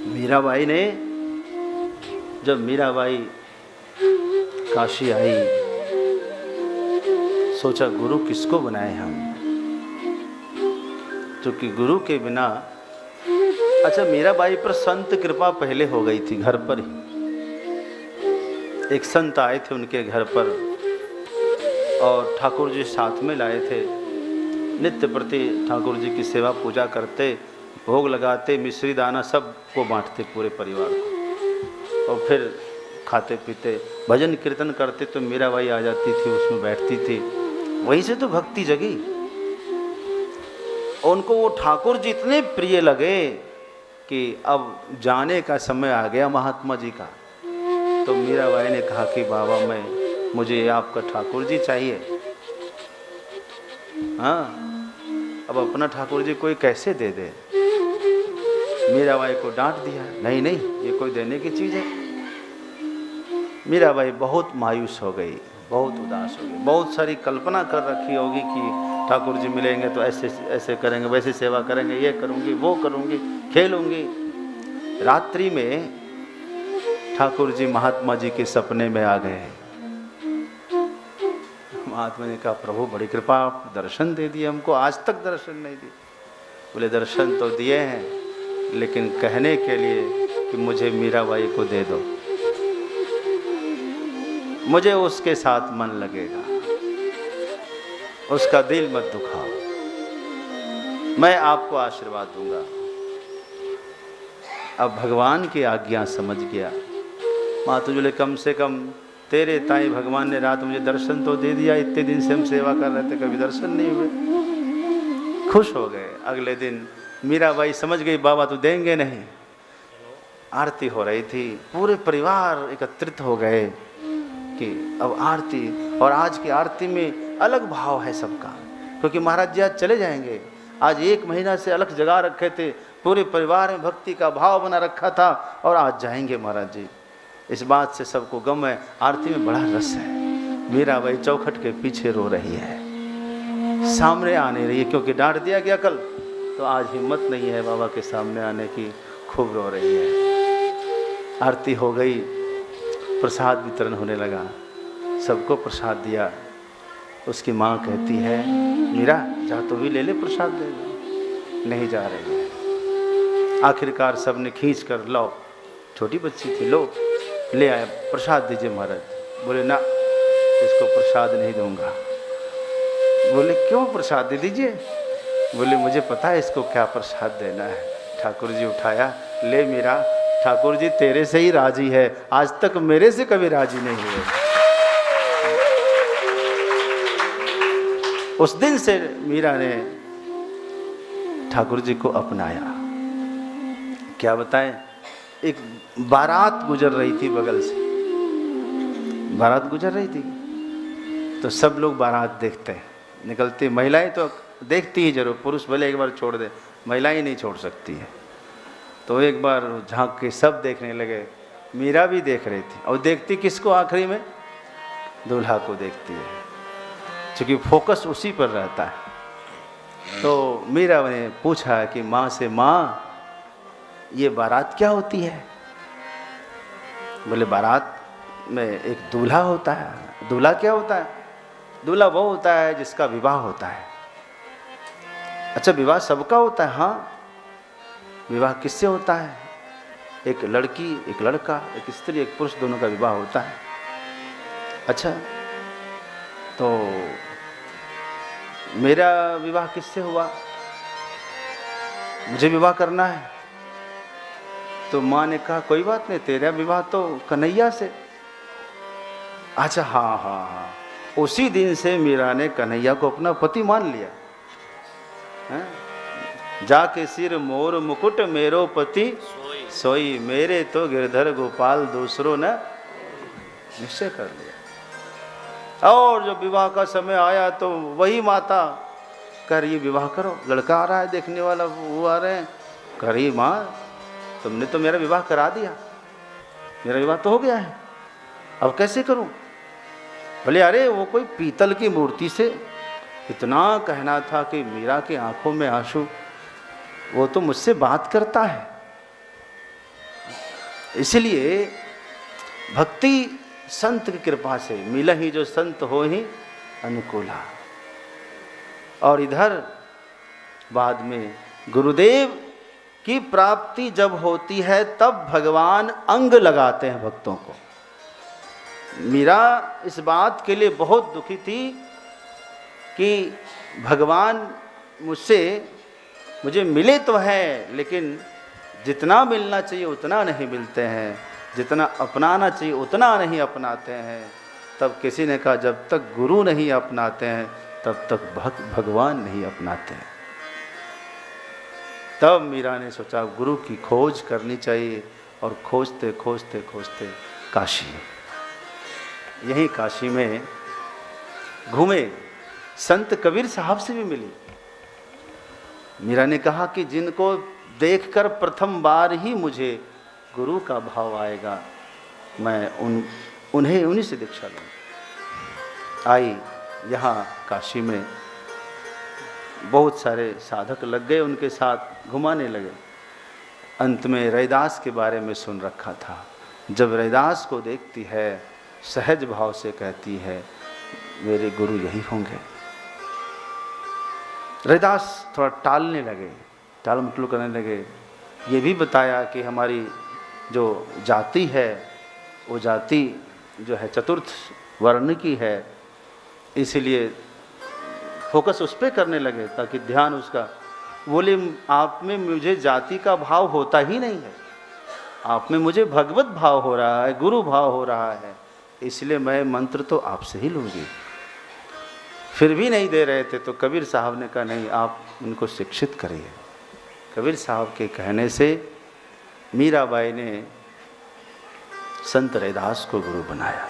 मीराबाई ने, जब मीराबाई काशी आई, सोचा गुरु किसको बनाए हम, क्योंकि गुरु के बिना। अच्छा, मीराबाई पर संत कृपा पहले हो गई थी घर पर ही। एक संत आए थे उनके घर पर और ठाकुर जी साथ में लाए थे। नित्य प्रति ठाकुर जी की सेवा पूजा करते, भोग लगाते, मिश्री दाना सबको बांटते पूरे परिवार को, और फिर खाते पीते, भजन कीर्तन करते। तो मीराबाई आ जाती थी, उसमें बैठती थी। वहीं से तो भक्ति जगी। उनको वो ठाकुर जी इतने प्रिय लगे कि अब जाने का समय आ गया महात्मा जी का। तो मीराबाई ने कहा कि बाबा मुझे आपका ठाकुर जी चाहिए। हाँ, अब अपना ठाकुर जी कोई कैसे दे दे। मीराबाई को डांट दिया, नहीं नहीं, ये कोई देने की चीज़ है। मीराबाई बहुत मायूस हो गई, बहुत उदास हो गई। बहुत सारी कल्पना कर रखी होगी कि ठाकुर जी मिलेंगे तो ऐसे ऐसे करेंगे, वैसे सेवा करेंगे, ये करूँगी, वो करूँगी, खेलूँगी। रात्रि में ठाकुर जी महात्मा जी के सपने में आ गए। महात्मा ने कहा, प्रभु बड़ी कृपा, आप दर्शन दे दिए हमको, आज तक दर्शन नहीं दिए। बोले, दर्शन तो दिए हैं, लेकिन कहने के लिए कि मुझे मीराबाई को दे दो, मुझे उसके साथ मन लगेगा, उसका दिल मत दुखाओ, मैं आपको आशीर्वाद दूंगा। अब भगवान की आज्ञा समझ गया। माता बोले, कम से कम तेरे ताई भगवान ने रात मुझे दर्शन तो दे दिया, इतने दिन से हम सेवा कर रहे थे, कभी दर्शन नहीं हुए। खुश हो गए। अगले दिन मीराबाई समझ गई बाबा तो देंगे नहीं। आरती हो रही थी, पूरे परिवार एकत्रित हो गए कि अब आरती, और आज की आरती में अलग भाव है सबका, क्योंकि महाराज जी आज चले जाएंगे। आज 1 महीना से अलग जगा रखे थे, पूरे परिवार में भक्ति का भाव बना रखा था, और आज जाएंगे महाराज जी। इस बात से सबको गम है। आरती में बड़ा रस है। मीराबाई चौखट के पीछे रो रही है, सामने आने रही है, क्योंकि डांट दिया गया कल, तो आज हिम्मत नहीं है बाबा के सामने आने की, खूब रो रही है। आरती हो गई, प्रसाद वितरण होने लगा, सबको प्रसाद दिया। उसकी माँ कहती है, मीरा जा तो भी ले ले प्रसाद, ले ले। नहीं जा रही है। आखिरकार सबने खींच कर, लो, छोटी बच्ची थी, लो ले आए, प्रसाद दीजिए महाराज। बोले, ना, इसको प्रसाद नहीं दूंगा। बोले, क्यों? प्रसाद दे दीजिए। बोले, मुझे पता है इसको क्या प्रसाद देना है। ठाकुर जी उठाया, ले मीरा, ठाकुर जी तेरे से ही राजी है, आज तक मेरे से कभी राजी नहीं हुए। उस दिन से मीरा ने ठाकुर जी को अपनाया। क्या बताएं, एक बारात गुजर रही थी, बगल से बारात गुजर रही थी, तो सब लोग बारात देखते हैं, निकलती। महिलाएं तो देखती ही जरूर, पुरुष भले एक बार छोड़ दे, महिलाएं नहीं छोड़ सकती है। तो एक बार झांक के सब देखने लगे। मीरा भी देख रही थी, और देखती किसको? आखिरी में दूल्हा को देखती है, क्योंकि फोकस उसी पर रहता है। तो मीरा ने पूछा कि माँ से, माँ ये बारात क्या होती है? बोले, बारात में एक दूल्हा होता है। दूल्हा क्या होता है? दूल्हा वो होता है जिसका विवाह होता है। अच्छा, विवाह सबका होता है? हाँ। विवाह किससे होता है? एक लड़की, एक लड़का, एक स्त्री, एक पुरुष, दोनों का विवाह होता है। अच्छा, तो मेरा विवाह किससे हुआ? मुझे विवाह करना है। तो माँ ने कहा, कोई बात नहीं, तेरा विवाह तो कन्हैया से। अच्छा, हाँ हाँ हाँ। उसी दिन से मीरा ने कन्हैया को अपना पति मान लिया। जाके सिर मोर मुकुट मेरो पति सोई, मेरे तो गिरधर गोपाल दूसरों ने निश्चय कर लिया। और जब विवाह का समय आया तो वही माता कह रही, विवाह करो, लड़का आ रहा है देखने वाला, वो आ रहे हैं। कह रही, माँ तुमने तो मेरा विवाह करा दिया, मेरा विवाह तो हो गया है, अब कैसे करूं? बोले, अरे वो कोई पीतल की मूर्ति से इतना कहना था कि मीरा की आंखों में आंसू, वो तो मुझसे बात करता है। इसलिए भक्ति संत की कृपा से मिला ही जो संत हो ही अनुकूला। और इधर बाद में गुरुदेव की प्राप्ति जब होती है तब भगवान अंग लगाते हैं भक्तों को। मीरा इस बात के लिए बहुत दुखी थी कि भगवान मुझे मिले तो हैं, लेकिन जितना मिलना चाहिए उतना नहीं मिलते हैं, जितना अपनाना चाहिए उतना नहीं अपनाते हैं। तब किसी ने कहा जब तक गुरु नहीं अपनाते हैं तब तक भगवान नहीं अपनाते हैं। तब मीरा ने सोचा गुरु की खोज करनी चाहिए, और खोजते खोजते खोजते काशी, यहीं काशी में घूमे, संत कबीर साहब से भी मिली। मीरा ने कहा कि जिनको देखकर प्रथम बार ही मुझे गुरु का भाव आएगा, मैं उन्हीं से दीक्षा लूँ। आई यहाँ काशी में, बहुत सारे साधक लग गए, उनके साथ घुमाने लगे। अंत में रैदास के बारे में सुन रखा था। जब रैदास को देखती है सहज भाव से कहती है मेरे गुरु यही होंगे। रैदास थोड़ा टालने लगे, टाल मटोल करने लगे। ये भी बताया कि हमारी जो जाति है वो जाति जो है चतुर्थ वर्ण की है, इसलिए फोकस उस पर करने लगे ताकि ध्यान उसका। बोले आप में मुझे जाति का भाव होता ही नहीं है, आप में मुझे भगवत भाव हो रहा है, गुरु भाव हो रहा है, इसलिए मैं मंत्र तो आपसे ही लूँगी। फिर भी नहीं दे रहे थे तो कबीर साहब ने कहा नहीं, आप इनको शिक्षित करिए। कबीर साहब के कहने से मीराबाई ने संत रैदास को गुरु बनाया।